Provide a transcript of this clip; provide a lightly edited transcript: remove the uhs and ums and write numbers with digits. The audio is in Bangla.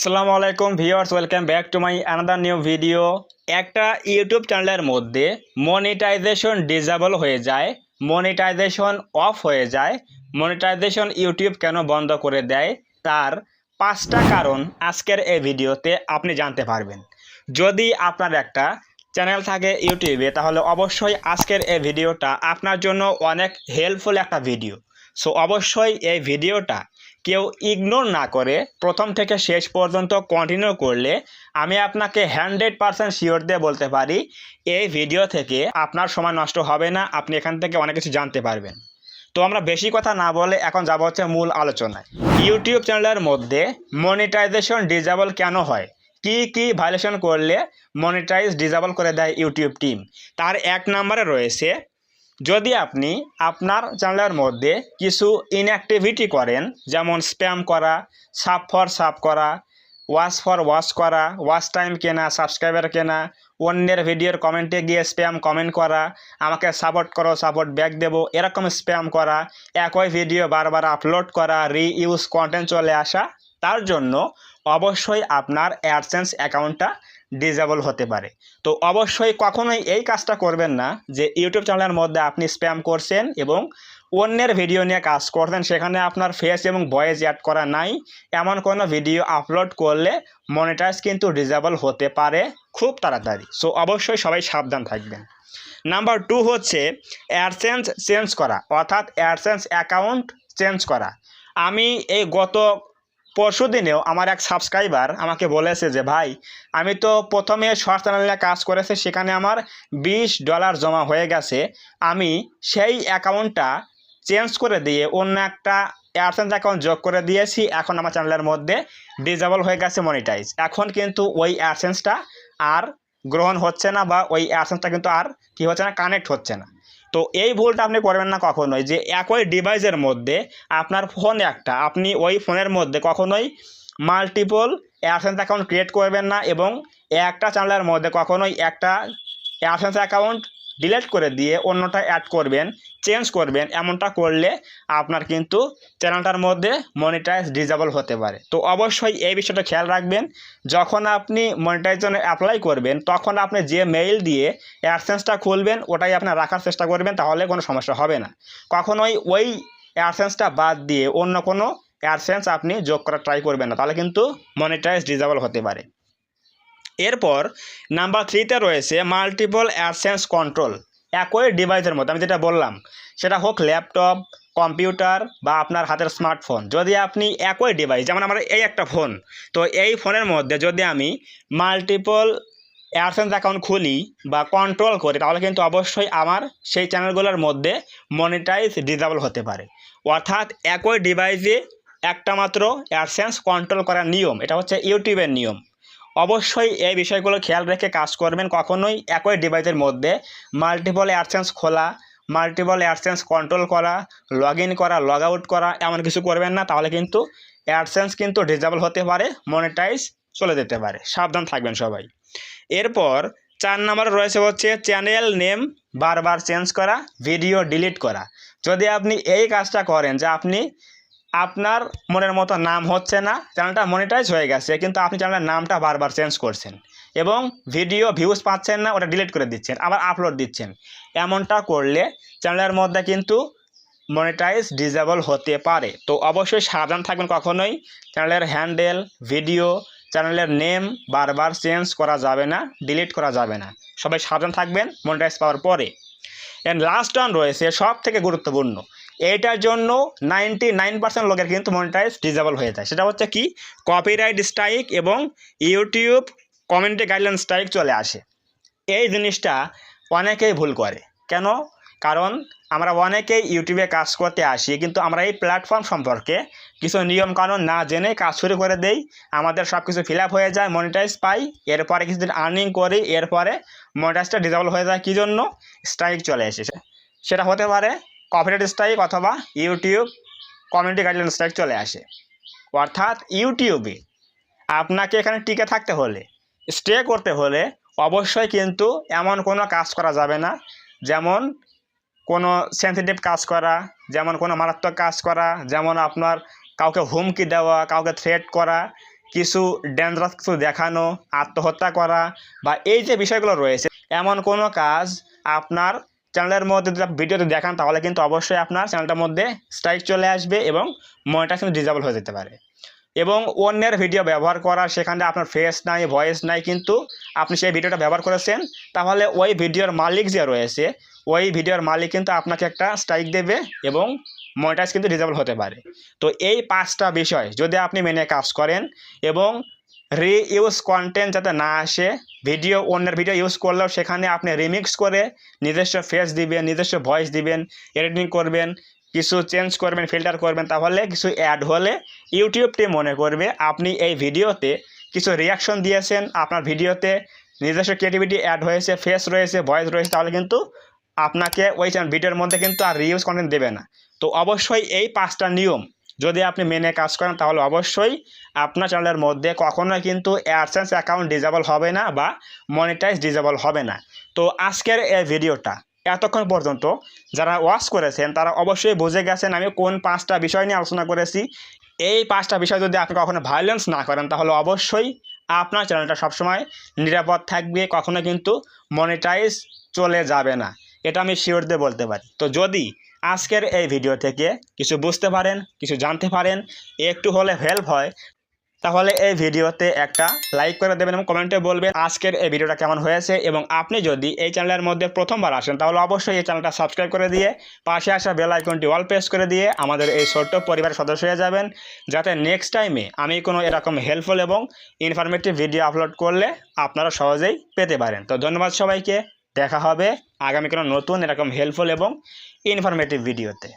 আসসালামু আলাইকুম viewers, welcome back to my another new video. একটা ইউটিউব চ্যানেলের মধ্যে মনিটাইজেশন ডিসেবল হয়ে যায়, মনিটাইজেশন অফ হয়ে যায়, মনিটাইজেশন ইউটিউব কেন বন্ধ করে দেয়, তার 5টা কারণ আজকের এই ভিডিওতে আপনি জানতে পারবেন। যদি আপনার একটা চ্যানেল থাকে ইউটিউবে, তাহলে অবশ্যই আজকের এই ভিডিওটা আপনার জন্য অনেক হেল্পফুল একটা ভিডিও। সো অবশ্যই এই ভিডিওটা কেউ ইগনোর না করে প্রথম থেকে শেষ পর্যন্ত কন্টিনিউ করলে আমি আপনাকে 100% শিওর দিয়ে বলতে পারি এই ভিডিও থেকে আপনার সময় নষ্ট হবে না, আপনি এখান থেকে অনেক কিছু জানতে পারবেন। তো আমরা বেশি কথা না বলে এখন যাব হচ্ছে মূল আলোচনায়। ইউটিউব চ্যানেলের মধ্যে মনিটাইজেশন ডিসেবল কেন হয়, কি কি ভায়োলেশন করলে মনিটাইজ ডিসেবল করে দেয় ইউটিউব টিম। তার 1 নম্বরে রয়েছে, যদি আপনি আপনার চ্যানেলের মধ্যে কিছু ইনঅ্যাক্টিভিটি করেন, যেমন স্প্যাম করা, সাব ফর সাব করা, ওয়াচ ফর ওয়াচ করা, ওয়াচ টাইম কেনা, সাবস্ক্রাইবার কেনা, অন্যের ভিডিওর কমেন্টে গিয়ে স্প্যাম কমেন্ট করা, আমাকে সাপোর্ট করো সাপোর্ট ব্যাক দেবো, এরকম স্প্যাম করা, একই ভিডিও বারবার আপলোড করা, রিইউজ কন্টেন্ট চলে আসা, তার জন্য অবশ্যই আপনার অ্যাডসেন্স অ্যাকাউন্টটা ডিসেবল হতে পারে। তো অবশ্যই কখনোই এই কাজটা করবেন না যে ইউটিউব চ্যানেলের মধ্যে আপনি স্প্যাম করছেন এবং অন্যের ভিডিও নিয়ে কাজ করছেন, সেখানে আপনার ফেস এবং ভয়েস অ্যাড করা নাই, এমন কোনো ভিডিও আপলোড করলে মনিটাইজ কিন্তু ডিসেবল হতে পারে খুব তাড়াতাড়ি। সো অবশ্যই সবাই সাবধান থাকবেন। নাম্বার 2 হচ্ছে অ্যাডসেন্স চেঞ্জ করা, অর্থাৎ অ্যাডসেন্স অ্যাকাউন্ট চেঞ্জ করা। আমি এই গত পরশু দিনেও আমার এক সাবস্ক্রাইবার আমাকে বলেছে যে ভাই, আমি তো প্রথমে শর্ট চ্যানেলে কাজ করেছি, সেখানে আমার $20 জমা হয়ে গেছে, আমি সেই অ্যাকাউন্টটা চেঞ্জ করে দিয়ে অন্য একটা অ্যাডসেন্স অ্যাকাউন্ট যোগ করে দিয়েছি, এখন আমার চ্যানেলের মধ্যে ডিসেবল হয়ে গেছে মনিটাইজ। এখন কিন্তু ওই অ্যাডসেন্সটা আর গ্রহণ হচ্ছে না, বা ওই অ্যাডসেন্সটা কিন্তু আর কী হচ্ছে না, কানেক্ট হচ্ছে না। তো এই ভুলটা আপনি করবেন না কখনোই, যে একই ডিভাইসের মধ্যে আপনার ফোন একটা, আপনি ওই ফোনের মধ্যে কখনোই মাল্টিপল অ্যাডসেন্স অ্যাকাউন্ট ক্রিয়েট করবেন না, এবং একটা চ্যানেলের মধ্যে কখনোই একটা অ্যাডসেন্স অ্যাকাউন্ট ডিলিট করে দিয়ে অন্যটা অ্যাড করবেন, চেঞ্জ করবেন, এমনটা করলে আপনার কিন্তু চ্যানেলটার মধ্যে মনিটাইজ ডিসেবল হতে পারে। তো অবশ্যই এই বিষয়টা খেয়াল রাখবেন, যখন আপনি মনিটাইজেশনে অ্যাপ্লাই করবেন তখন আপনি যে মেইল দিয়ে অ্যাডসেন্সটা খুলবেন ওটাই আপনার রাখার চেষ্টা করবেন, তাহলে কোনো সমস্যা হবে না। কখনোই ওই অ্যাডসেন্সটা বাদ দিয়ে অন্য কোনো অ্যাডসেন্স আপনি যোগ করার ট্রাই করবেন না, তাহলে কিন্তু মনিটাইজ ডিসেবল হতে পারে। এরপর নাম্বার 3তে রয়েছে মাল্টিপল অ্যাডসেন্স কন্ট্রোল। একই ডিভাইসের মধ্যে আমি যেটা বললাম, সেটা হোক ল্যাপটপ, কম্পিউটার বা আপনার হাতের স্মার্টফোন, যদি আপনি একই ডিভাইস, যেমন আমার এই একটা ফোন, তো এই ফোনের মধ্যে যদি আমি মাল্টিপল অ্যাডসেন্স অ্যাকাউন্ট খুলি বা কন্ট্রোল করি, তাহলে কিন্তু অবশ্যই আমার সেই চ্যানেলগুলোর মধ্যে মনিটাইজ ডিসেবল হতে পারে। অর্থাৎ একই ডিভাইসে একটা মাত্র অ্যাডসেন্স কন্ট্রোল করার নিয়ম, এটা হচ্ছে ইউটিউবের নিয়ম। অবশ্যই এই বিষয়গুলো খেয়াল রেখে কাজ করবেন, কখনোই একই ডিভাইসের মধ্যে মাল্টিপল অ্যাডসেন্স খোলা, মাল্টিপল অ্যাডসেন্স কন্ট্রোল করা, লগ ইন করা, লগ আউট করা, এমন কিছু করবেন না, তাহলে কিন্তু অ্যাডসেন্স কিন্তু ডিসেবল হতে পারে, মনিটাইজ চলে যেতে পারে। সাবধান থাকবেন সবাই। এরপর 4 নম্বরে রয়েছে হচ্ছে চ্যানেল নেম বারবার চেঞ্জ করা, ভিডিও ডিলিট করা। যদি আপনি এই কাজটা করেন, যে আপনি আপনার মনের মতো নাম হচ্ছে না, চ্যানেলটা মনিটাইজ হয়ে গেছে, কিন্তু আপনি চ্যানেলের নামটা বারবার চেঞ্জ করছেন এবং ভিডিও ভিউজ পাচ্ছেন না, ওটা ডিলিট করে দিচ্ছেন, আবার আপলোড দিচ্ছেন, এমনটা করলে চ্যানেলের মধ্যে কিন্তু মনিটাইজ ডিসেবল হতে পারে। তো অবশ্যই সাবধান থাকবেন, কখনোই চ্যানেলের হ্যান্ডেল, ভিডিও, চ্যানেলের নেম বারবার চেঞ্জ করা যাবে না, ডিলিট করা যাবে না। সবাই সাবধান থাকবেন মনিটাইজ পাওয়ার পরে। অ্যান্ড লাস্ট ওয়ান রয়েছে সব থেকে গুরুত্বপূর্ণ, এইটার জন্য 99% লোকের কিন্তু মনিটাইজ ডিসেবল হয়ে যায়। সেটা হচ্ছে কি, কপিরাইট স্ট্রাইক এবং ইউটিউব কমিউনিটি গাইডলাইন স্ট্রাইক চলে আসে। এই জিনিসটা অনেকেই ভুল করে। কেন? কারণ আমরা অনেকেই ইউটিউবে কাজ করতে আসি, কিন্তু আমরা এই প্ল্যাটফর্ম সম্পর্কে কিছু নিয়মকানুন না জেনে কাজ শুরু করে দেই, আমাদের সব কিছু ফিল আপ হয়ে যায়, মনিটাইজ পাই, এরপরে কিছুদিন আর্নিং করি, এরপরে মনিটাইজটা ডিসেবল হয়ে যায়। কী জন্য? স্ট্রাইক চলে এসেছে। সেটা হতে পারে কপিরাইট স্ট্রাইক অথবা ইউটিউব কমিউনিটি গাইডলাইন স্ট্রাইক চলে আসে। অর্থাৎ ইউটিউবে আপনাকে এখানে টিকে থাকতে হলে, স্টে করতে হলে অবশ্যই কিন্তু এমন কোনো কাজ করা যাবে না, যেমন কোনো সেনসিটিভ কাজ করা, যেমন কোনো মারাত্মক কাজ করা, যেমন আপনার কাউকে হুমকি দেওয়া, কাউকে থ্রেট করা, কিছু ডেঞ্জারাস কিছু দেখানো, আত্মহত্যা করা বা এই যে বিষয়গুলো রয়েছে, এমন কোনো কাজ আপনার চ্যানেলের মধ্যে যদি ভিডিওতে দেখান তাহলে কিন্তু অবশ্যই আপনার চ্যানেলটার মধ্যে স্ট্রাইক চলে আসবে এবং মনিটাইজেশন ডিসেবল হয়ে যেতে পারে। এবং অন্যের ভিডিও ব্যবহার করা, সেখানে আপনার ফেস নাই, ভয়েস নাই, কিন্তু আপনি সেই ভিডিওটা ব্যবহার করেছেন, তাহলে ওই ভিডিওর মালিক যে রয়েছে, ওই ভিডিওর মালিক কিন্তু আপনাকে একটা স্ট্রাইক দেবে এবং মনিটাইজ কিন্তু ডিসেবল হতে পারে। তো এই 5টা বিষয় যদি আপনি মেনে কাজ করেন এবং রিইউজ কন্টেন্ট যাতে না আসে, ভিডিও অন্যের ভিডিও ইউজ করলেও সেখানে আপনি রিমিক্স করে নিজস্ব ফেস দিবেন, নিজস্ব ভয়েস দিবেন, এডিটিং করবেন, কিছু চেঞ্জ করবেন, ফিল্টার করবেন, তাহলে কিছু অ্যাড হলে ইউটিউবটি মনে করবে আপনি এই ভিডিওতে কিছু রিয়াকশন দিয়েছেন, আপনার ভিডিওতে নিজস্ব ক্রিয়েটিভিটি অ্যাড হয়েছে, ফেস রয়েছে, ভয়েস রয়েছে, তাহলে কিন্তু আপনাকে ওই ভিডিওর মধ্যে কিন্তু আর রিউজ কন্টেন্ট দেবে না। তো অবশ্যই এই 5টা নিয়ম যদি আপনি মেনে কাজ করেন তাহলে অবশ্যই আপনার চ্যানেলের মধ্যে কখনোই কিন্তু অ্যাডসেন্স অ্যাকাউন্ট ডিসেবল হবে না বা মনিটাইজ ডিসেবল হবে না। তো আজকের এই ভিডিওটা এতক্ষণ পর্যন্ত যারা ওয়াচ করেছেন তারা অবশ্যই বুঝে গেছেন আমি কোন 5টা বিষয় নিয়ে আলোচনা করেছি। এই 5টা বিষয় যদি আপনি কখনো ভায়োলেন্স না করেন তাহলে অবশ্যই আপনার চ্যানেলটা সবসময় নিরাপদ থাকবে, কখনো কিন্তু মনিটাইজ চলে যাবে না, এটা আমি শিওর দিয়ে বলতে পারি। তো যদি আজকের এই ভিডিও থেকে কিছু বুঝতে পারেন, কিছু জানতে পারেন, একটু হলে হেল্প হয়, তাহলে এই ভিডিওতে একটা লাইক করে দেবেন এবং কমেন্টে বলবেন আজকের এই ভিডিওটা কেমন হয়েছে। এবং আপনি যদি এই চ্যানেলের মধ্যে প্রথমবার আসেন তাহলে অবশ্যই এই চ্যানেলটা সাবস্ক্রাইব করে দিয়ে পাশে আসা বেল আইকনটি অল প্রেস করে দিয়ে আমাদের এই ছোট্ট পরিবারের সদস্য হয়ে যাবেন, যাতে নেক্সট টাইমে আমি কোনো এরকম হেল্পফুল এবং ইনফরমেটিভ ভিডিও আপলোড করলে আপনারা সহজেই পেতে পারেন। তো ধন্যবাদ সবাইকে, দেখা হবে আগামী কোনো নতুন এরকম হেল্পফুল এবং ইনফরমেটিভ ভিডিওতে।